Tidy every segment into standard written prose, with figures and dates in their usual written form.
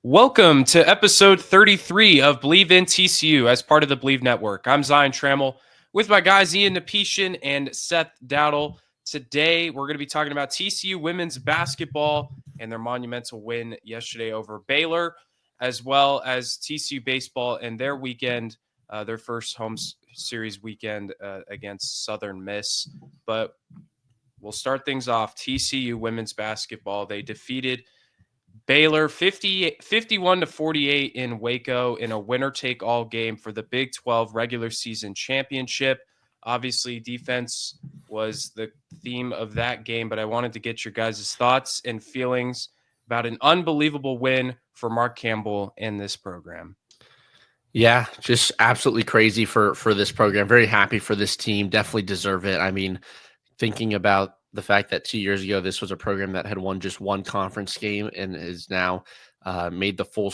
Welcome to episode 33 of Believe in TCU as part of the Believe Network. I'm Zion Trammell with my guys Ian Nepetian and Seth Dowdle. Today, we're going to be talking about TCU women's basketball and their monumental win yesterday over Baylor, as well as TCU baseball and their weekend, their first home series weekend against Southern Miss. But we'll start things off. TCU women's basketball, they defeated Baylor 51-48 in Waco in a winner-take-all game for the Big 12 regular season championship. Obviously, defense was the theme of that game, but I wanted to get your guys' thoughts and feelings about an unbelievable win for Mark Campbell and this program. Yeah, just absolutely crazy for this program. Very happy for this team. Definitely deserve it. I mean, thinking about the fact that 2 years ago, this was a program that had won just one conference game and is now made the full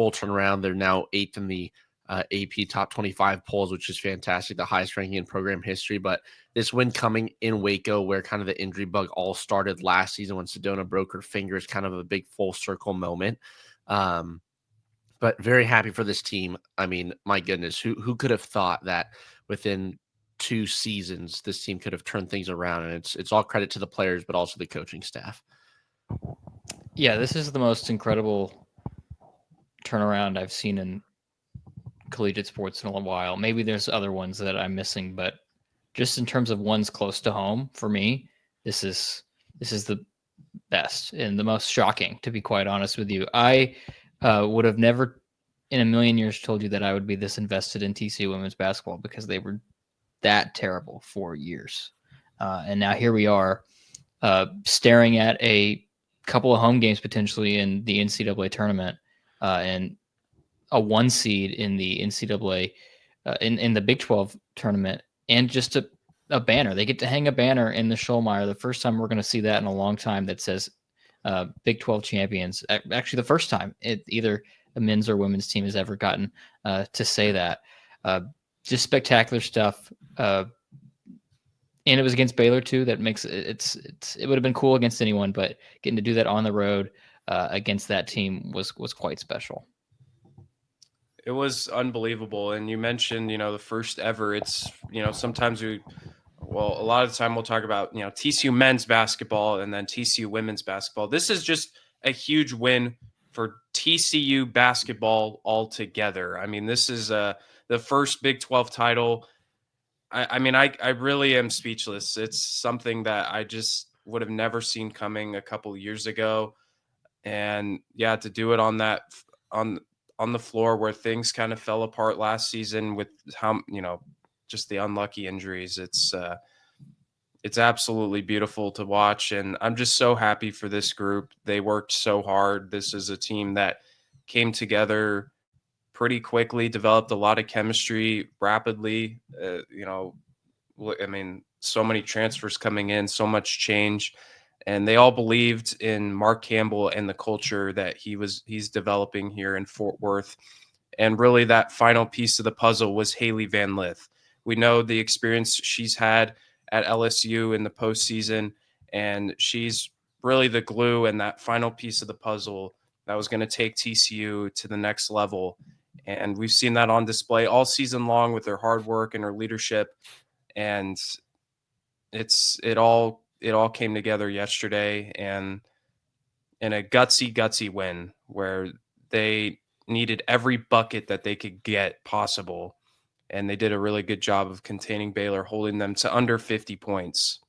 turnaround. They're now 8th in the AP top 25 polls, which is fantastic, the highest ranking in program history. But this win coming in Waco, where kind of the injury bug all started last season when Sedona broke her finger, is kind of a big full circle moment. But very happy for this team. I mean, my goodness, who could have thought that within 2 seasons this team could have turned things around? And it's all credit to the players, but also the coaching staff. Yeah, this is the most incredible turnaround I've seen in collegiate sports in a while. Maybe there's other ones that I'm missing, but just in terms of ones close to home, for me, this is the best and the most shocking, to be quite honest with you. I would have never in a million years told you that I would be this invested in TCU women's basketball because they were that terrible for years. And now here we are staring at a couple of home games potentially in the NCAA tournament and a 1 seed in the NCAA in the Big 12 tournament, and just a banner. They get to hang a banner in the Schollmeyer. The first time we're going to see that in a long time that says Big 12 champions. Actually, the first time either a men's or women's team has ever gotten to say that. Just spectacular stuff. And it was against Baylor too. That makes it would have been cool against anyone, but getting to do that on the road against that team was quite special. It was unbelievable. And you mentioned, the first ever. It's, sometimes a lot of the time we'll talk about, TCU men's basketball and then TCU women's basketball. This is just a huge win for TCU basketball altogether. I mean, this is the first Big 12 title. I really am speechless. It's something that I just would have never seen coming a couple of years ago. And yeah, to do it on the floor where things kind of fell apart last season with how, just the unlucky injuries. It's absolutely beautiful to watch. And I'm just so happy for this group. They worked so hard. This is a team that came together pretty quickly, developed a lot of chemistry rapidly. So many transfers coming in, so much change. And they all believed in Mark Campbell and the culture that he's developing here in Fort Worth. And really that final piece of the puzzle was Haley Van Lith. We know the experience she's had at LSU in the postseason, and she's really the glue and that final piece of the puzzle that was going to take TCU to the next level. And we've seen that on display all season long with her hard work and her leadership. And it all came together yesterday, and in a gutsy win where they needed every bucket that they could get possible. And they did a really good job of containing Baylor, holding them to under 50 points.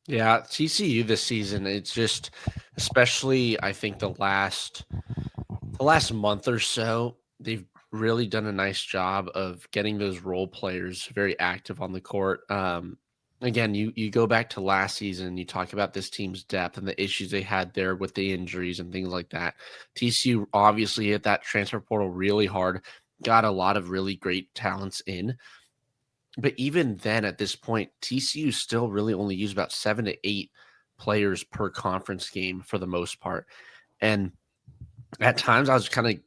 Yeah, TCU this season, it's just, especially I think the last month or so, they've really done a nice job of getting those role players very active on the court. Again, you go back to last season, you talk about this team's depth and the issues they had there with the injuries and things like that. TCU obviously hit that transfer portal really hard, got a lot of really great talents in. But even then, at this point, TCU still really only used about 7 to 8 players per conference game for the most part. And at times I was kind of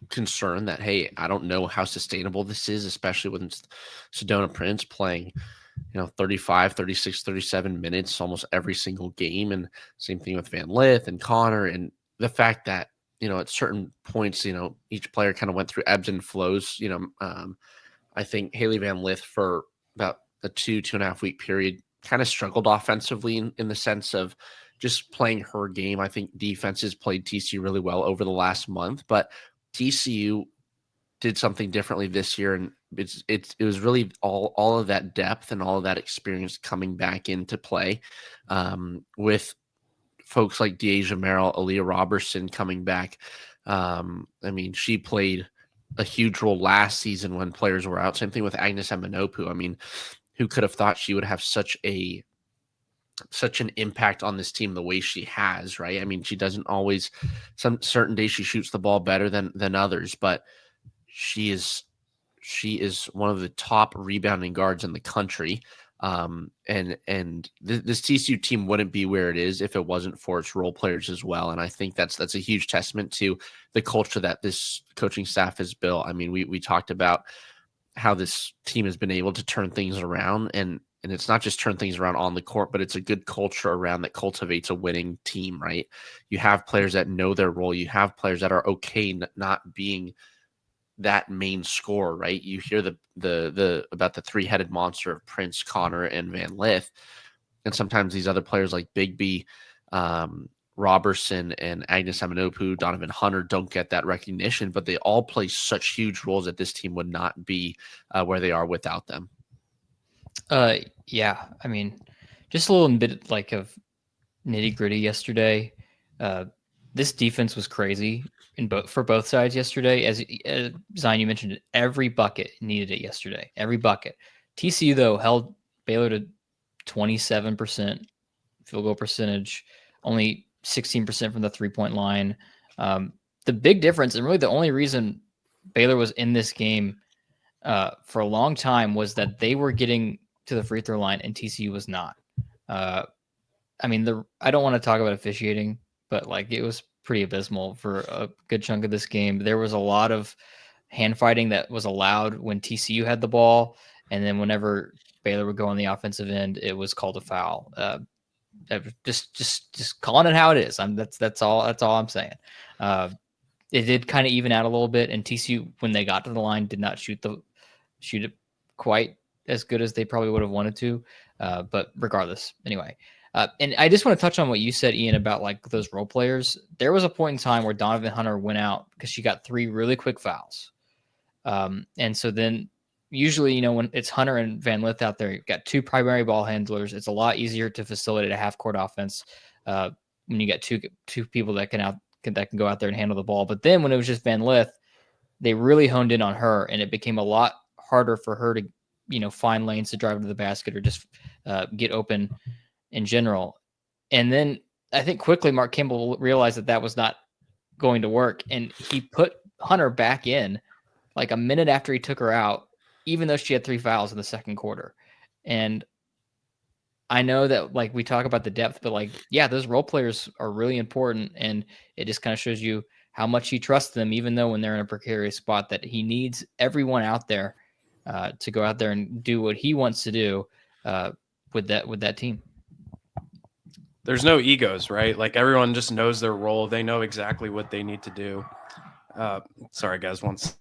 concerned that, hey, I don't know how sustainable this is, especially when Sedona Prince playing, 35, 36, 37 minutes almost every single game. And same thing with Van Lith and Connor. And the fact that at certain points, each player kind of went through ebbs and flows. I think Haley Van Lith for about a 2.5 week period kind of struggled offensively in the sense of just playing her game. I think defenses played TCU really well over the last month, but TCU did something differently this year, and it was really all of that depth and all of that experience coming back into play, with folks like Deasia Merrill, Aaliyah Robertson coming back. She played a huge role last season when players were out. Same thing with Agnes Eminopu. Who could have thought she would have such an impact on this team the way she has, right? She doesn't always, some certain days she shoots the ball better than others, but she is one of the top rebounding guards in the country. And this TCU team wouldn't be where it is if it wasn't for its role players as well. And I think that's a huge testament to the culture that this coaching staff has built. We talked about how this team has been able to turn things around, and it's not just turn things around on the court, but it's a good culture around that cultivates a winning team, right? You have players that know their role. You have players that are okay not being that main scorer, right? You hear the about the three-headed monster of Prince, Connor, and Van Lith, and sometimes these other players like Bigby, Robertson, and Agnes Eminopu, Donovan Hunter don't get that recognition, but they all play such huge roles that this team would not be where they are without them. Yeah. Just a little bit like of nitty gritty yesterday. This defense was crazy for both sides yesterday. As Zion, you mentioned, every bucket needed it yesterday. Every bucket. TCU though held Baylor to 27% field goal percentage, only 16% from the 3-point line. The big difference, and really the only reason Baylor was in this game for a long time, was that they were getting to the free throw line and TCU was not. I don't want to talk about officiating, but it was pretty abysmal for a good chunk of this game. There was a lot of hand fighting that was allowed when TCU had the ball, and then whenever Baylor would go on the offensive end, it was called a foul. Just calling it how it is. That's all I'm saying. It did kind of even out a little bit, and TCU, when they got to the line, did not shoot it quite as good as they probably would have wanted to. But regardless, anyway. And I just want to touch on what you said, Ian, about those role players. There was a point in time where Donovan Hunter went out because she got 3 really quick fouls. And so then usually, when it's Hunter and Van Lith out there, you've got 2 primary ball handlers. It's a lot easier to facilitate a half court offense when you got two people that can go out there and handle the ball. But then when it was just Van Lith, they really honed in on her, and it became a lot harder for her to, find lanes to drive to the basket or just get open in general. And then I think quickly Mark Campbell realized that was not going to work, and he put Hunter back in a minute after he took her out, even though she had 3 fouls in the second quarter. And I know that we talk about the depth, but those role players are really important, and it just kind of shows you how much he trusts them, even though when they're in a precarious spot, that he needs everyone out there to go out there and do what he wants to do with that team. There's no egos, right? Everyone just knows their role. They know exactly what they need to do. Sorry, guys. Shout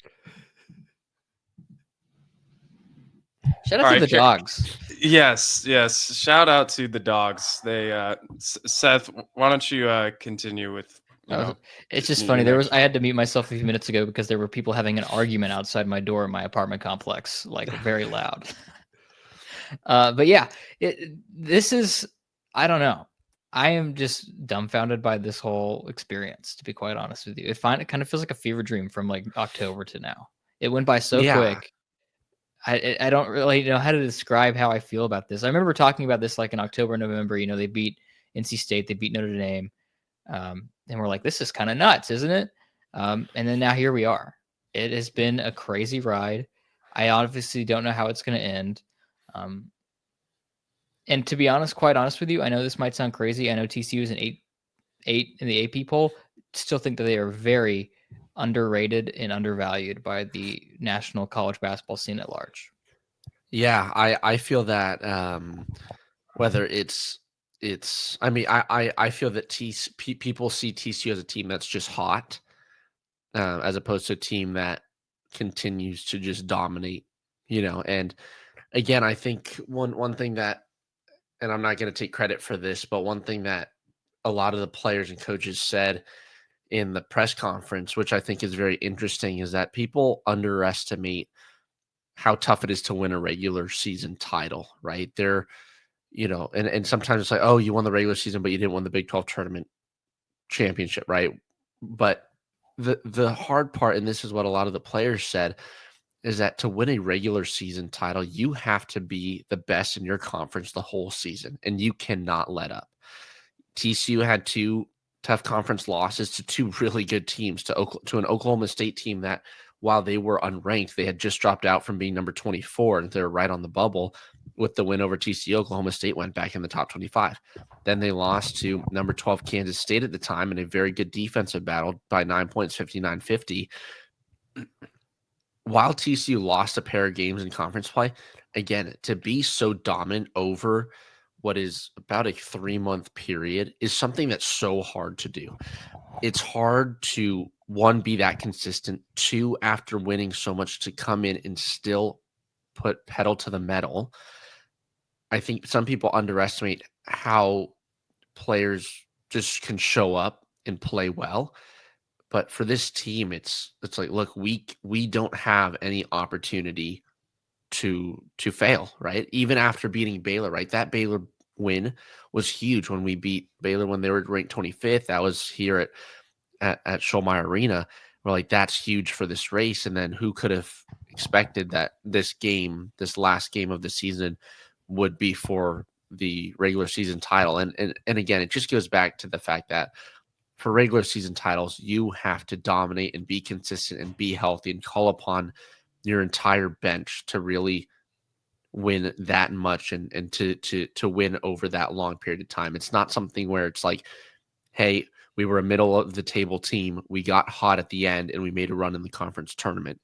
out to the dogs. Yes. Shout out to the dogs. They, Seth, why don't you continue with? It's just funny. I had to mute myself a few minutes ago because there were people having an argument outside my door in my apartment complex, very loud. But yeah, this is, I don't know. I am just dumbfounded by this whole experience, to be quite honest with you. It kind of feels like a fever dream from October to now. It went by so quick. I don't really know how to describe how I feel about this. I remember talking about this in October, November. They beat NC State, they beat Notre Dame, and we're this is kind of nuts, isn't it? And then now here we are. It has been a crazy ride. I obviously don't know how it's going to end. And to be honest, quite honest with you, I know this might sound crazy. I know TCU is an 8 in the AP poll. Still think that they are very underrated and undervalued by the national college basketball scene at large. Yeah, I feel that whether I feel that people see TCU as a team that's just hot, as opposed to a team that continues to just dominate, And again, I think one thing that, and I'm not going to take credit for this, but one thing that a lot of the players and coaches said in the press conference, which I think is very interesting, is that people underestimate how tough it is to win a regular season title, right? And sometimes it's like, oh, you won the regular season, but you didn't win the Big 12 tournament championship, right? But the hard part, and this is what a lot of the players said, is that to win a regular season title, you have to be the best in your conference the whole season, and you cannot let up. TCU had two tough conference losses to two really good teams, to an Oklahoma State team that, while they were unranked, they had just dropped out from being number 24, and they're right on the bubble. With the win over TCU, Oklahoma State went back in the top 25. Then they lost to number 12 Kansas State at the time in a very good defensive battle by 9 points, 59-50. While TCU lost a pair of games in conference play, again, to be so dominant over what is about a 3-month period is something that's so hard to do. It's hard to, one, be that consistent, two, after winning so much, to come in and still put pedal to the metal. I think some people underestimate how players just can show up and play well. But for this team, it's like, look, we don't have any opportunity to fail, right? Even after beating Baylor, right? That Baylor win was huge when we beat Baylor when they were ranked 25th. That was here at Schulmeyer Arena. We're like, that's huge for this race. And then who could have expected that this last game of the season, would be for the regular season title? And again, it just goes back to the fact that for regular season titles, you have to dominate and be consistent and be healthy and call upon your entire bench to really win that much and to win over that long period of time. It's not something where it's like, hey, we were a middle of the table team, we got hot at the end, and we made a run in the conference tournament.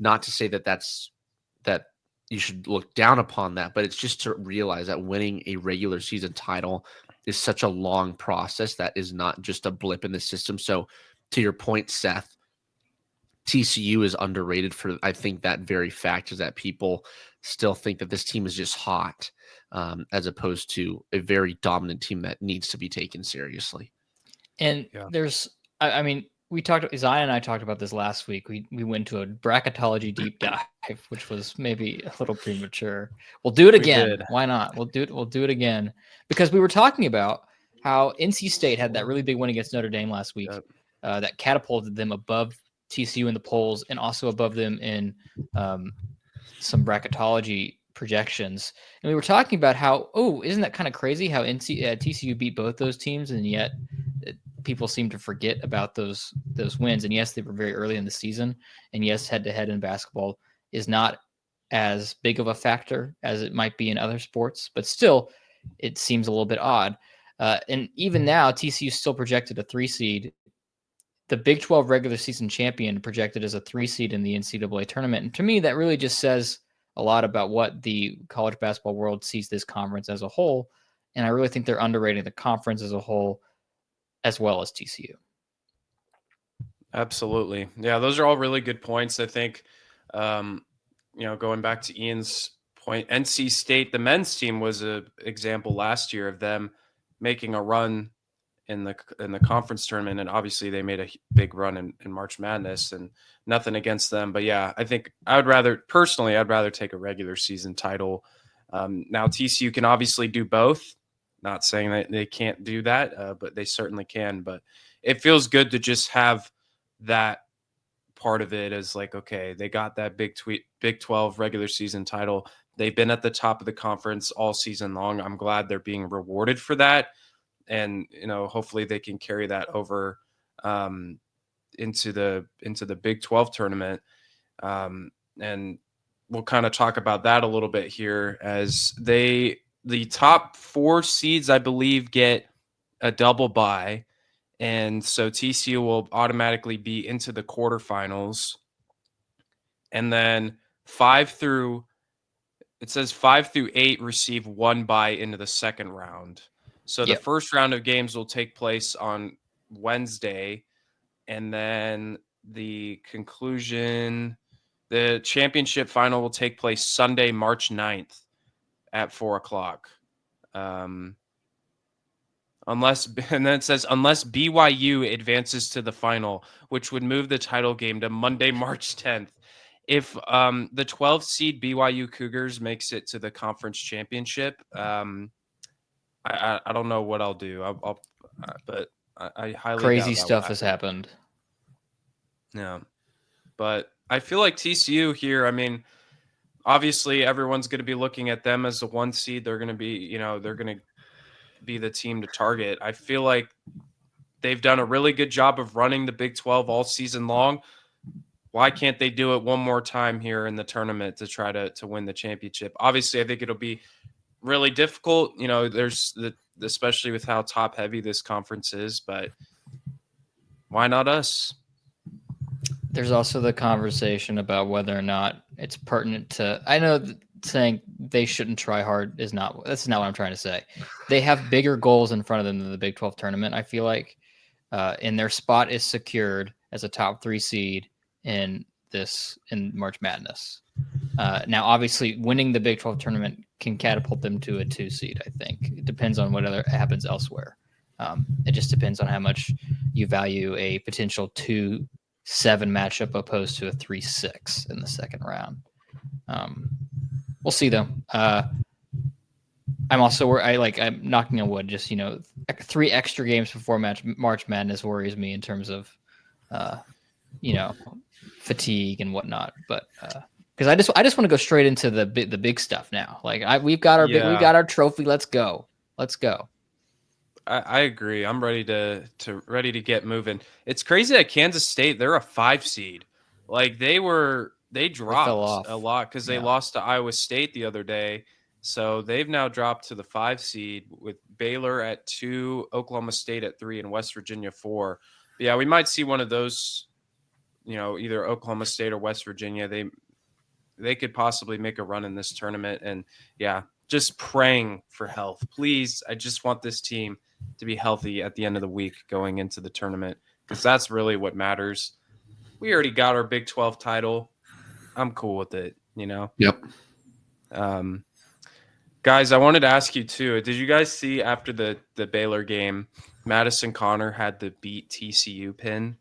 Not to say that you should look down upon that, but it's just to realize that winning a regular season title is such a long process that is not just a blip in the system. So to your point, Seth, TCU is underrated for, I think, that very fact, is that people still think that this team is just hot, as opposed to a very dominant team that needs to be taken seriously. And I mean, Zion and I talked about this last week. We went to a bracketology deep dive, which was maybe a little premature. We'll do it again. Why not? We'll do it again, because we were talking about how NC State had that really big win against Notre Dame last week, that catapulted them above TCU in the polls and also above them in some bracketology projections. And we were talking about how, isn't that kind of crazy how TCU beat both those teams, and yet people seem to forget about those wins. And yes, they were very early in the season, and yes, head-to-head in basketball is not as big of a factor as it might be in other sports, but still, it seems a little bit odd. And even now, TCU still projected a 3 seed. The Big 12 regular season champion projected as a 3 seed in the NCAA tournament. And to me, that really just says a lot about what the college basketball world sees this conference as a whole. And I really think they're underrating the conference as a whole, as well as TCU. Absolutely. Yeah, those are all really good points. I think, going back to Ian's point, NC State, the men's team, was an example last year of them making a run in the conference tournament, and obviously they made a big run in March Madness, and nothing against them. But yeah, I think I'd rather take a regular season title. Now TCU can obviously do both. Not saying that they can't do that, but they certainly can. But it feels good to just have that part of it as like, okay, they got that Big 12 regular season title. They've been at the top of the conference all season long. I'm glad they're being rewarded for that. And, hopefully they can carry that over into the Big 12 tournament. And we'll kind of talk about that a little bit here, as the top 4 seeds, I believe, get a double bye. And so TCU will automatically be into the quarterfinals. And then 5 through 8 receive 1 bye into the second round. So the first round of games will take place on Wednesday, and then the conclusion. The championship final will take place Sunday, March 9th at 4:00. Unless, and then it says, unless BYU advances to the final, which would move the title game to Monday, March 10th. If the 12th seed BYU Cougars makes it to the conference championship, I don't know what I'll do. But I highly Crazy doubt that will stuff has happen. happened. Yeah, but I feel like TCU here. I mean, obviously everyone's going to be looking at them as the 1 seed. They're going to be, they're going to be the team to target. I feel like they've done a really good job of running the Big 12 all season long. Why can't they do it one more time here in the tournament to try to win the championship? Obviously, I think it'll be really difficult. There's especially with how top heavy this conference is, but why not us? There's also the conversation about whether or not it's pertinent to. I know saying they shouldn't try hard that's not what I'm trying to say. They have bigger goals in front of them than the Big 12 tournament. I feel like, and their spot is secured as a top 3 seed in March Madness. Now, obviously, winning the Big 12 tournament can catapult them to a 2 seed. I think it depends on what other happens elsewhere. It just depends on how much you value a potential 2-7 matchup opposed to a 3-6 in the second round. We'll see though. I'm also I'm knocking on wood. Just 3 extra games before March Madness worries me in terms of fatigue and whatnot. But because I just want to go straight into the big stuff now. Like we've got our trophy. Let's go. I agree. I'm ready to get moving. It's crazy that Kansas State, they're a 5 seed. Like they dropped a lot because they lost to Iowa State the other day. So they've now dropped to the 5 seed with Baylor at 2, Oklahoma State at 3, and West Virginia 4. But yeah, we might see one of those, either Oklahoma State or West Virginia. They could possibly make a run in this tournament. And yeah, just praying for health. Please, I just want this team to be healthy at the end of the week going into the tournament, because that's really what matters. We already got our Big 12 title. I'm cool with it, Yep. Guys, I wanted to ask you too. Did you guys see after the Baylor game, Madison Connor had the beat TCU pin?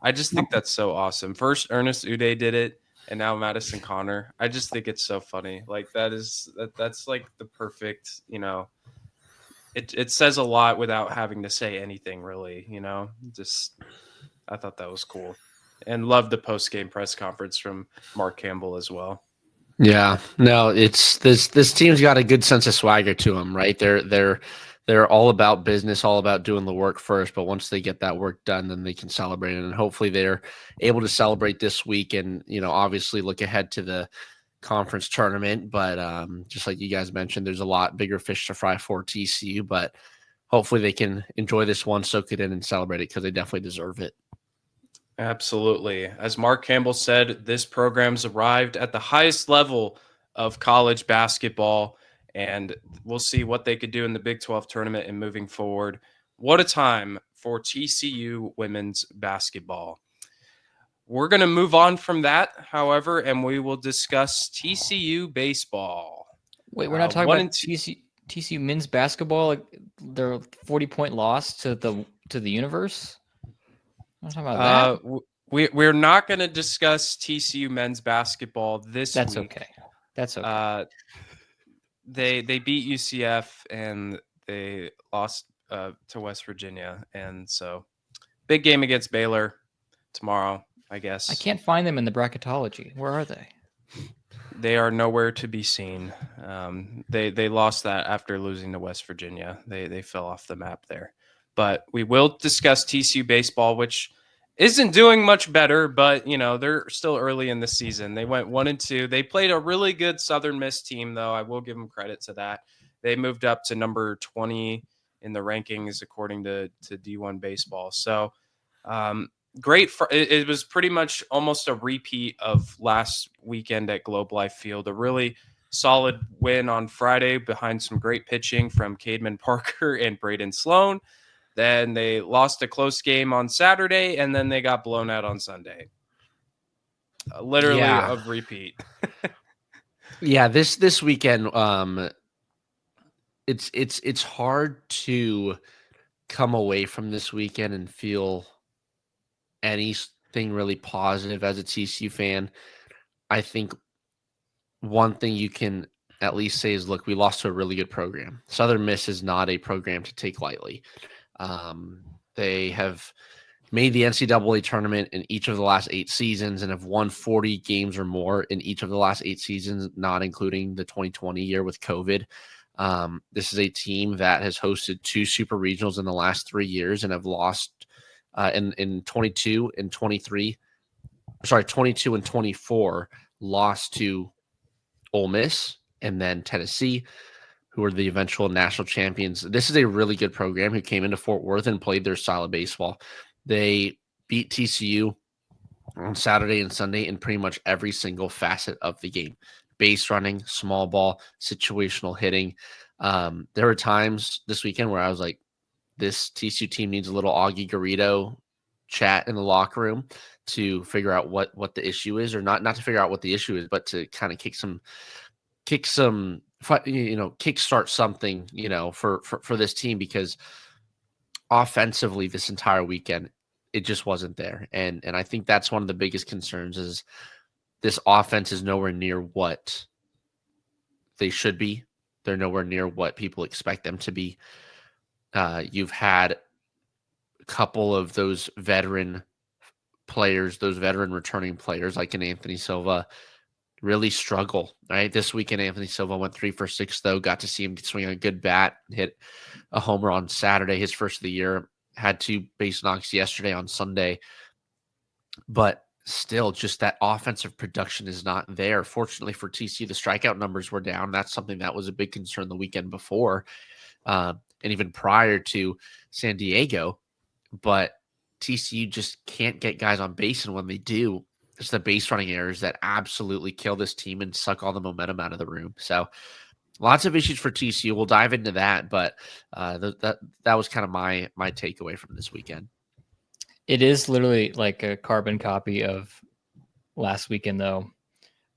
I just think that's so awesome. First, Ernest Uday did it, and now Madison Connor. I just think it's so funny. Like that's like the perfect, It says a lot without having to say anything, really. Just I thought that was cool, and loved the post game press conference from Mark Campbell as well. Yeah, no, it's this team's got a good sense of swagger to them, right? They're all about business, all about doing the work first. But once they get that work done, then they can celebrate it, and hopefully they're able to celebrate this week, and obviously look ahead to the conference tournament. But just like you guys mentioned, there's a lot bigger fish to fry for TCU, but hopefully they can enjoy this one, soak it in, and celebrate it, because they definitely deserve it. Absolutely. As Mark Campbell said, this program's arrived at the highest level of college basketball, and we'll see what they could do in the Big 12 tournament and moving forward. What a time for TCU women's basketball. We're going to move on from that, however, and we will discuss TCU baseball. Wait, we're not talking about TCU men's basketball, like their 40-point loss to the universe? I'm not talking about that. We're not going to discuss TCU men's basketball this week. That's okay. They beat UCF and they lost to West Virginia, and so big game against Baylor tomorrow, I guess. I can't find them in the bracketology. Where are they? They are nowhere to be seen. They lost that after losing to West Virginia. They fell off the map there. But we will discuss TCU baseball, which isn't doing much better, but they're still early in the season. They went 1-2. They played a really good Southern Miss team, though. I will give them credit to that. They moved up to number 20 in the rankings according to D1 baseball. So great. It was pretty much almost a repeat of last weekend at Globe Life Field. A really solid win on Friday behind some great pitching from Cademan Parker and Braden Sloan. Then they lost a close game on Saturday, and then they got blown out on Sunday. Literally Yeah. a repeat. Yeah, this weekend, it's hard to come away from this weekend and feel anything really positive as a TCU fan. I think one thing you can at least say is, look, we lost to a really good program. Southern Miss is not a program to take lightly. They have made the NCAA tournament in each of the last 8 seasons and have won 40 games or more in each of the last 8 seasons, not including the 2020 year with COVID. This is a team that has hosted 2 super regionals in the last 3 years and have lost in 22 and 23. Sorry, 22 and 24 lost to Ole Miss and then Tennessee, who were the eventual national champions. This is a really good program who came into Fort Worth and played their style of baseball. They beat TCU on Saturday and Sunday in pretty much every single facet of the game. Base running, small ball, situational hitting. There were times this weekend where I was like, this TCU team needs a little Augie Garrido chat in the locker room to figure out what the issue is, or not to figure out what the issue is, but to kind of kickstart something, for this team, because offensively this entire weekend it just wasn't there. And I think that's one of the biggest concerns is this offense is nowhere near what they should be. They're nowhere near what people expect them to be. You've had a couple of those veteran players, those veteran returning players like an Anthony Silva really struggle, right? This weekend, Anthony Silva went 3 for 6, though. Got to see him swing a good bat, hit a homer on Saturday, his first of the year. Had 2 base knocks yesterday on Sunday. But still, just that offensive production is not there. Fortunately for TCU, the strikeout numbers were down. That's something that was a big concern the weekend before, and even prior to San Diego. But TCU just can't get guys on base, and when they do, it's the base running errors that absolutely kill this team and suck all the momentum out of the room. So lots of issues for TCU. We'll dive into that, but that was kind of my takeaway from this weekend. It is literally like a carbon copy of last weekend, though.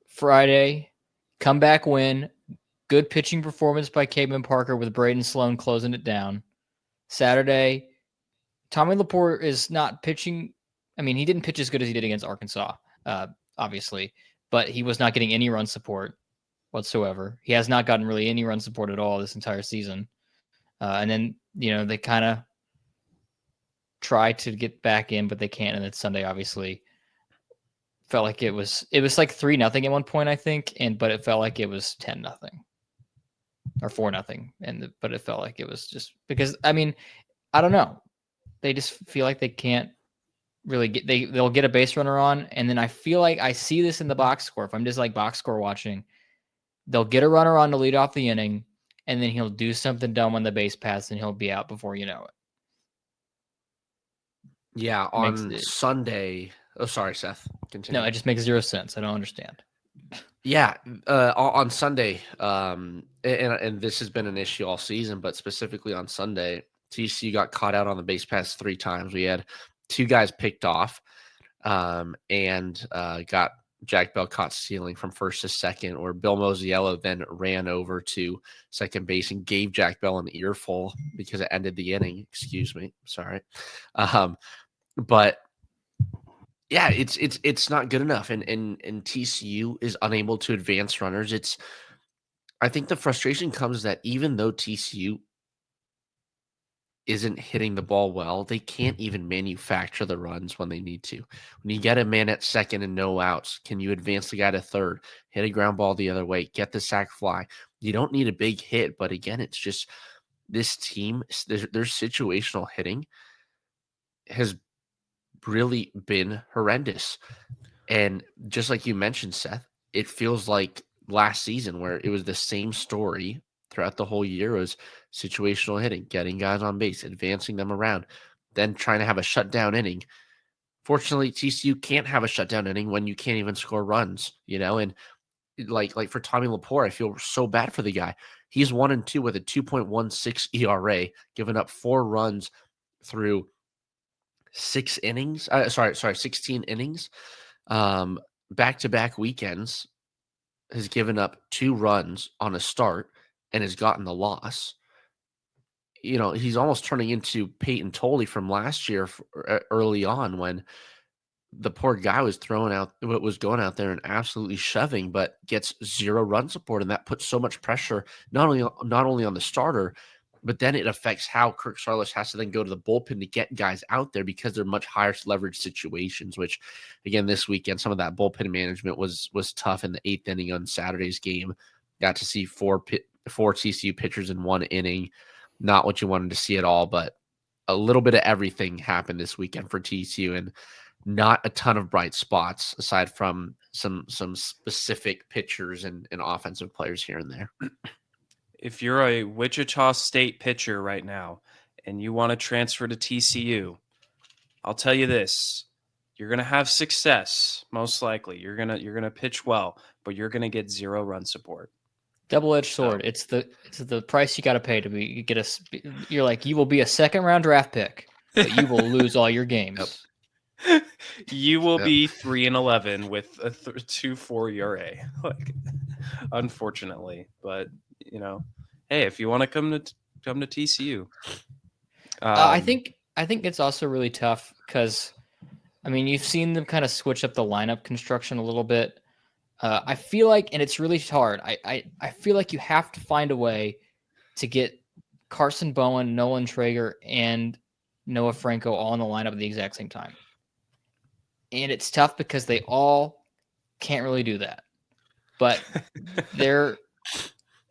Friday, comeback win, good pitching performance by Caveman Parker with Braden Sloan closing it down. Saturday, Tommy Laporte is not pitching. I mean, he didn't pitch as good as he did against Arkansas, obviously, but he was not getting any run support whatsoever. He has not gotten really any run support at all this entire season. And then, they kind of try to get back in, but they can't. And then Sunday, obviously, felt like it was like 3-0 at one point, I think. But it felt like it was 10-0 or 4-0. But it felt like it was just because, I mean, I don't know. They just feel like they can't really they'll get a base runner on. And then I feel like I see this in the box score. If I'm just like box score watching, they'll get a runner on to lead off the inning, and then he'll do something dumb on the base pass, and he'll be out before you know it. Yeah, on Sunday. Oh, sorry, Seth. Continue. No, it just makes zero sense. I don't understand. Yeah, on Sunday, and this has been an issue all season, but specifically on Sunday, TCU got caught out on the base pass 3 times. We had 2 guys picked off, and got Jack Bell caught stealing from first to second, or Bill Mosiello then ran over to second base and gave Jack Bell an earful because it ended the inning. Excuse me. Sorry. But yeah, it's not good enough. And TCU is unable to advance runners. I think the frustration comes that even though TCU isn't hitting the ball well, they can't even manufacture the runs when they need to. When you get a man at second and no outs, can you advance the guy to third, hit a ground ball the other way, get the sac fly? You don't need a big hit, but again, it's just this team, their situational hitting has really been horrendous. And just like you mentioned, Seth, it feels like last season where it was the same story throughout the whole year. Was situational hitting, getting guys on base, advancing them around, then trying to have a shutdown inning. Fortunately, TCU can't have a shutdown inning when you can't even score runs, and like for Tommy Laporte, I feel so bad for the guy. He's 1-2 with a 2.16 ERA, giving up 4 runs through 16 innings. Back-to-back weekends, has given up 2 runs on a start and has gotten the loss. He's almost turning into Peyton Tolley from last year early on, when the poor guy was going out there and absolutely shoving, but gets 0 run support, and that puts so much pressure not only on the starter, but then it affects how Kirk Saarloos has to then go to the bullpen to get guys out there, because they're much higher leverage situations. Which, again, this weekend, some of that bullpen management was tough in the 8th inning on Saturday's game. Got to see four TCU pitchers in 1 inning. Not what you wanted to see at all, but a little bit of everything happened this weekend for TCU, and not a ton of bright spots aside from some specific pitchers and offensive players here and there. If you're a Wichita State pitcher right now and you want to transfer to TCU, I'll tell you this: you're going to have success, most likely. You're gonna pitch well, but you're going to get 0 run support. Double-edged sword. It's the price you got to pay to be You're like, you will be a 2nd-round draft pick, but you will lose all your games. Yep. You will be 3-11 with a 2.4 ERA. Like, unfortunately, but hey, if you want to come to TCU, I think it's also really tough because, I mean, you've seen them kind of switch up the lineup construction a little bit. I feel like, and it's really hard. I feel like you have to find a way to get Carson Bowen, Nolan Traeger, and Noah Franco all in the lineup at the exact same time. And it's tough because they all can't really do that. But they're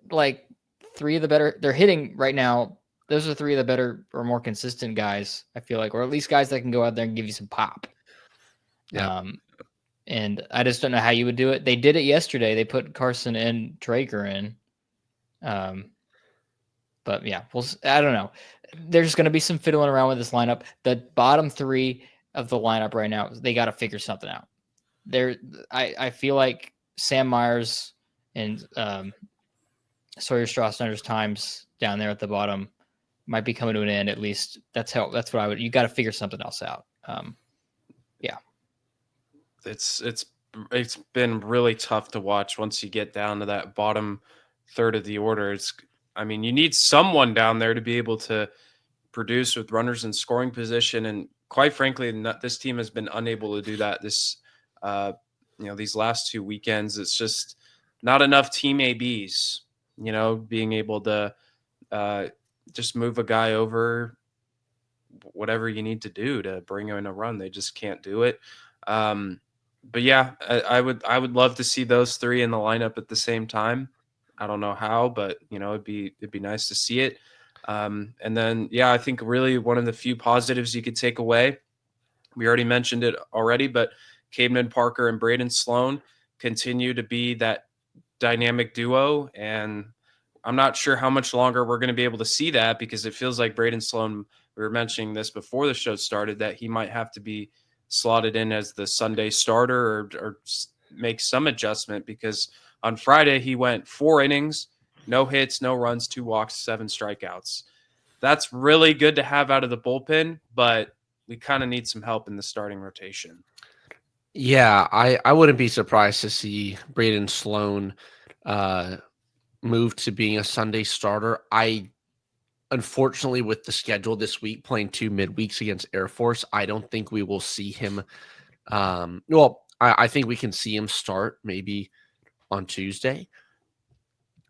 like 3 of the better. They're hitting right now. Those are 3 of the better or more consistent guys, I feel like, or at least guys that can go out there and give you some pop. Yeah. And I just don't know how you would do it. They did it yesterday. They put Carson and Traeger in. But yeah, I don't know. There's going to be some fiddling around with this lineup. The bottom 3 of the lineup right now, they got to figure something out. I feel like Sam Myers and Sawyer Strasner's times down there at the bottom might be coming to an end. At least that's what I would. You got to figure something else out. Yeah. It's been really tough to watch once you get down to that bottom third of the order. You need someone down there to be able to produce with runners in scoring position, and quite frankly, this team has been unable to do that these last 2 weekends. It's just not enough team ABs, being able to just move a guy over, whatever you need to do to bring in a run. They just can't do it. But yeah, I would love to see those 3 in the lineup at the same time. I don't know how, but it'd be nice to see it. And then, I think really one of the few positives you could take away, we already mentioned it already, but Caden Parker and Braden Sloan continue to be that dynamic duo. And I'm not sure how much longer we're going to be able to see that, because it feels like Braden Sloan, we were mentioning this before the show started, that he might have to be slotted in as the Sunday starter or make some adjustment, because on Friday he went 4 innings, no hits, no runs, 2 walks, 7 strikeouts. That's really good to have out of the bullpen, but we kind of need some help in the starting rotation. Yeah, I wouldn't be surprised to see Braden Sloan move to being a Sunday starter. Unfortunately, with the schedule this week, playing 2 midweeks against Air Force, I don't think we will see him. I think we can see him start maybe on Tuesday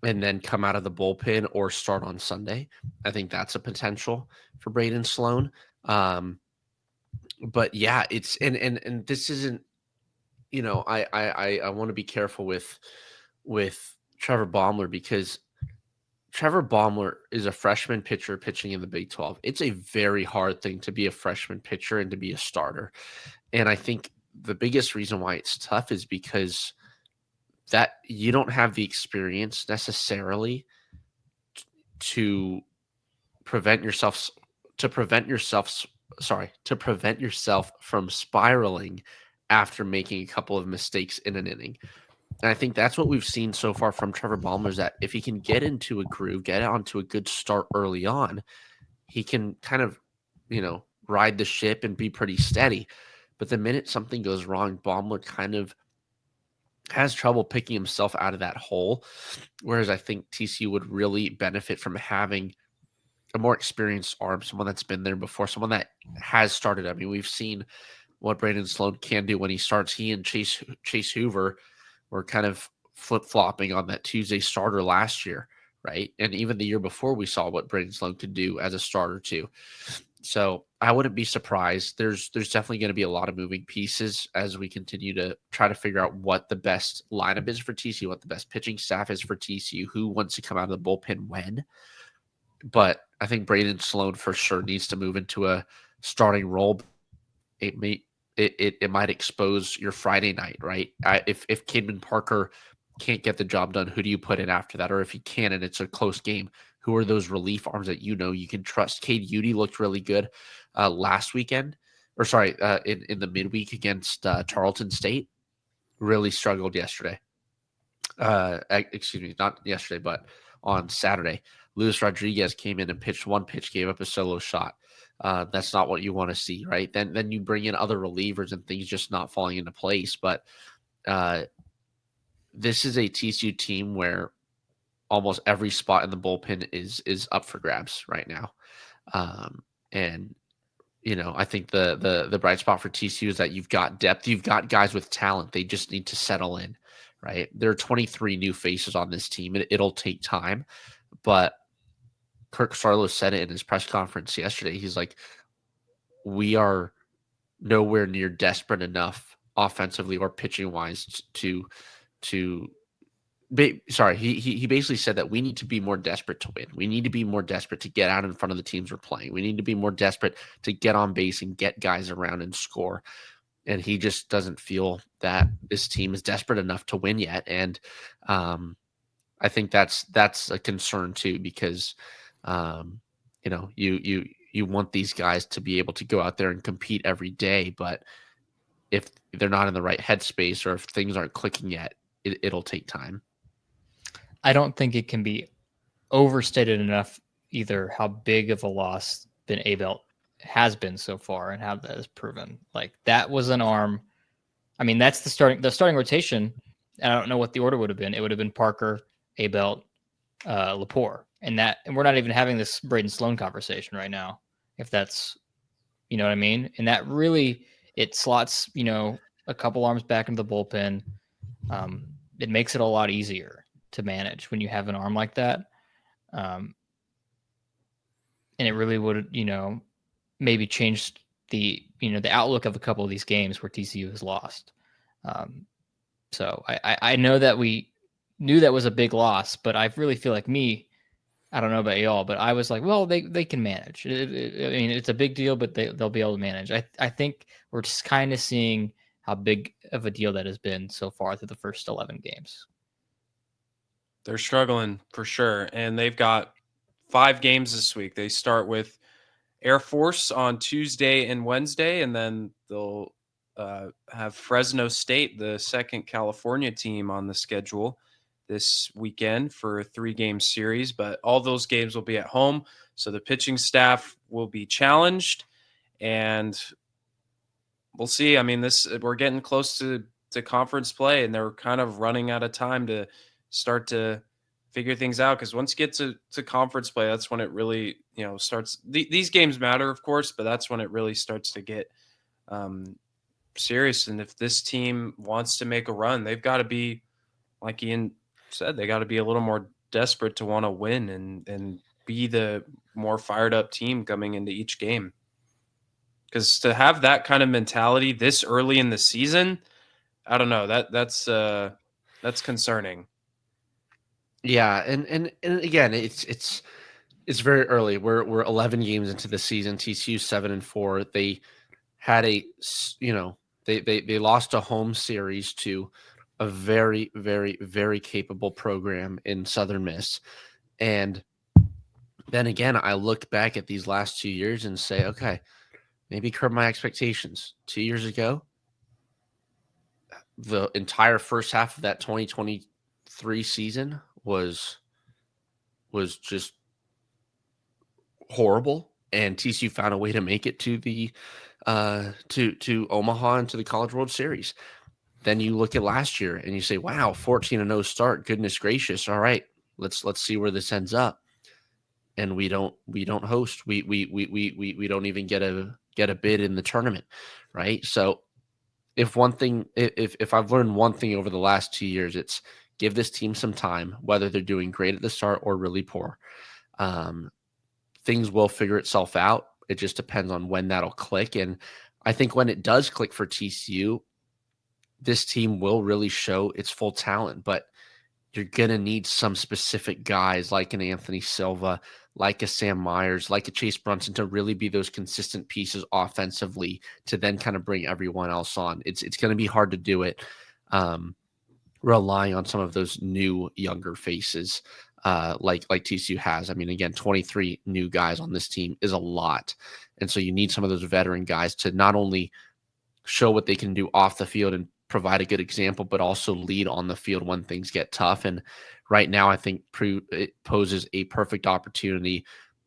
and then come out of the bullpen or start on Sunday. I think that's a potential for Braden Sloan. But yeah, it's and this isn't, I want to be careful with Trevor Baumler, because Trevor Baumler is a freshman pitcher pitching in the Big 12. It's a very hard thing to be a freshman pitcher and to be a starter. And I think the biggest reason why it's tough is because that you don't have the experience necessarily to prevent yourself from spiraling after making a couple of mistakes in an inning. And I think that's what we've seen so far from Trevor Baumler, is that if he can get into a groove, get onto a good start early on, he can kind of, ride the ship and be pretty steady. But the minute something goes wrong, Baumler kind of has trouble picking himself out of that hole. Whereas I think TCU would really benefit from having a more experienced arm, someone that's been there before, someone that has started. I mean, we've seen what Brandon Sloan can do when he starts. He and Chase Hoover were kind of flip-flopping on that Tuesday starter last year, right? And even the year before, we saw what Brandon Sloan could do as a starter too. So I wouldn't be surprised. There's definitely going to be a lot of moving pieces as we continue to try to figure out what the best lineup is for TCU, what the best pitching staff is for TCU, who wants to come out of the bullpen when. But I think Braden Sloan for sure needs to move into a starting role. It might expose your Friday night, right? If Kidman Parker can't get the job done, who do you put in after that? Or if he can and it's a close game, who are those relief arms that you can trust? Cade Udy looked really good last weekend, in the midweek against Tarleton State. Really struggled yesterday. Excuse me, not yesterday, but on Saturday. Luis Rodriguez came in and pitched one pitch, gave up a solo shot. That's not what you want to see, right? Then you bring in other relievers and things just not falling into place. But this is a TCU team where almost every spot in the bullpen is up for grabs right now. And I think the bright spot for TCU is that you've got depth, you've got guys with talent. They just need to settle in, right? There are 23 new faces on this team. It'll take time, but Kirk Sarlo said it in his press conference yesterday. He's like, we are nowhere near desperate enough offensively or pitching wise to he basically said that we need to be more desperate to win. We need to be more desperate to get out in front of the teams we're playing. We need to be more desperate to get on base and get guys around and score. And he just doesn't feel that this team is desperate enough to win yet. And I think that's a concern too, because you want these guys to be able to go out there and compete every day, but if they're not in the right headspace or if things aren't clicking yet, it'll take time. I don't think it can be overstated enough either how big of a loss Ben Abelt has been so far and how that is proven. Like, that was an arm. I mean, that's the starting rotation. And I don't know what the order would have been. It would have been Parker, Abelt, Lepore, and we're not even having this Braden Sloan conversation right now. If that's, you know what I mean? And that really, it slots, a couple arms back into the bullpen. It makes it a lot easier to manage when you have an arm like that. And it really would, maybe change the outlook of a couple of these games where TCU has lost. So I know that we knew that was a big loss, but I really feel like I don't know about y'all, but I was like, well, they can manage. I mean, it's a big deal, but they'll be able to manage. I think we're just kind of seeing how big of a deal that has been so far through the first 11 games. They're struggling for sure. And they've got 5 games this week. They start with Air Force on Tuesday and Wednesday, and then they'll have Fresno State, the second California team, on the schedule this weekend for a 3-game series. But all those games will be at home, so the pitching staff will be challenged, and we'll see. I mean, we're getting close to conference play, and they're kind of running out of time to start to figure things out, because once you get to conference play, that's when it really starts. These games matter, of course, but that's when it really starts to get serious. And if this team wants to make a run, they've got to be, like Ian said, they got to be a little more desperate to want to win and be the more fired up team coming into each game. Because to have that kind of mentality this early in the season, I don't know, that's concerning. Yeah, and again, it's very early. We're 11 games into the season. TCU 7-4. They had they lost a home series to a very, very, very capable program in Southern Miss, and then again, I look back at these last 2 years and say, okay, maybe curb my expectations. 2 years ago, the entire first half of that 2023 season was just horrible. and TCU found a way to make it to the to Omaha and to the College World Series. Then you look at last year and you say, wow, 14-0 start. Goodness gracious. All right, let's see where this ends up. And we don't host. We don't even get a bid in the tournament, right? So if I've learned one thing over the last 2 years, it's give this team some time, whether they're doing great at the start or really poor. Things will figure itself out. It just depends on when that'll click. And I think when it does click for TCU, this team will really show its full talent, but you're going to need some specific guys like an Anthony Silva, like a Sam Myers, like a Chase Brunson to really be those consistent pieces offensively to then kind of bring everyone else on. It's going to be hard to do it relying on some of those new younger faces like TCU has. I mean, again, 23 new guys on this team is a lot. And so you need some of those veteran guys to not only show what they can do off the field and provide a good example, but also lead on the field when things get tough. And right now, I think it poses a perfect opportunity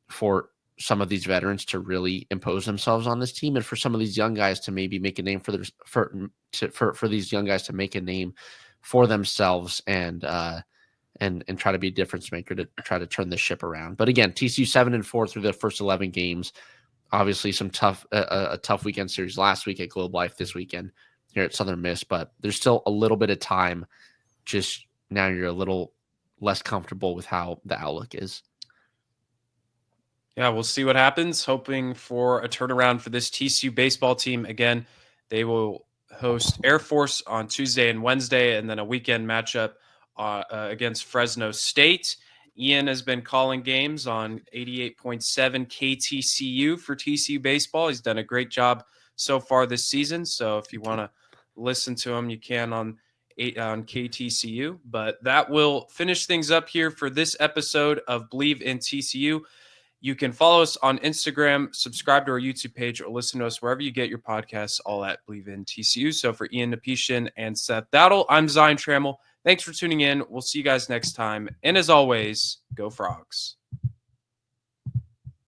for some of these veterans to really impose themselves on this team, and for some of these young guys to maybe make a name for these young guys to make a name for themselves and try to be a difference maker to try to turn the ship around. But again, TCU 7-4 through the first 11 games. Obviously, some a tough weekend series last week at Globe Life, this weekend here at Southern Miss, but there's still a little bit of time. Just now you're a little less comfortable with how the outlook is. Yeah, we'll see what happens. Hoping for a turnaround for this TCU baseball team. Again, they will host Air Force on Tuesday and Wednesday, and then a weekend matchup against Fresno State. Ian has been calling games on 88.7 KTCU for TCU baseball. He's done a great job so far this season. So if you want to listen to him, you can on KTCU. But that will finish things up here for this episode of Believe in TCU. You can follow us on Instagram, subscribe to our YouTube page, or listen to us wherever you get your podcasts, all at Believe in TCU. So for Ian Napishian and Seth Dowdle, I'm Zion Trammell. Thanks for tuning in. We'll see you guys next time. And as always, go Frogs.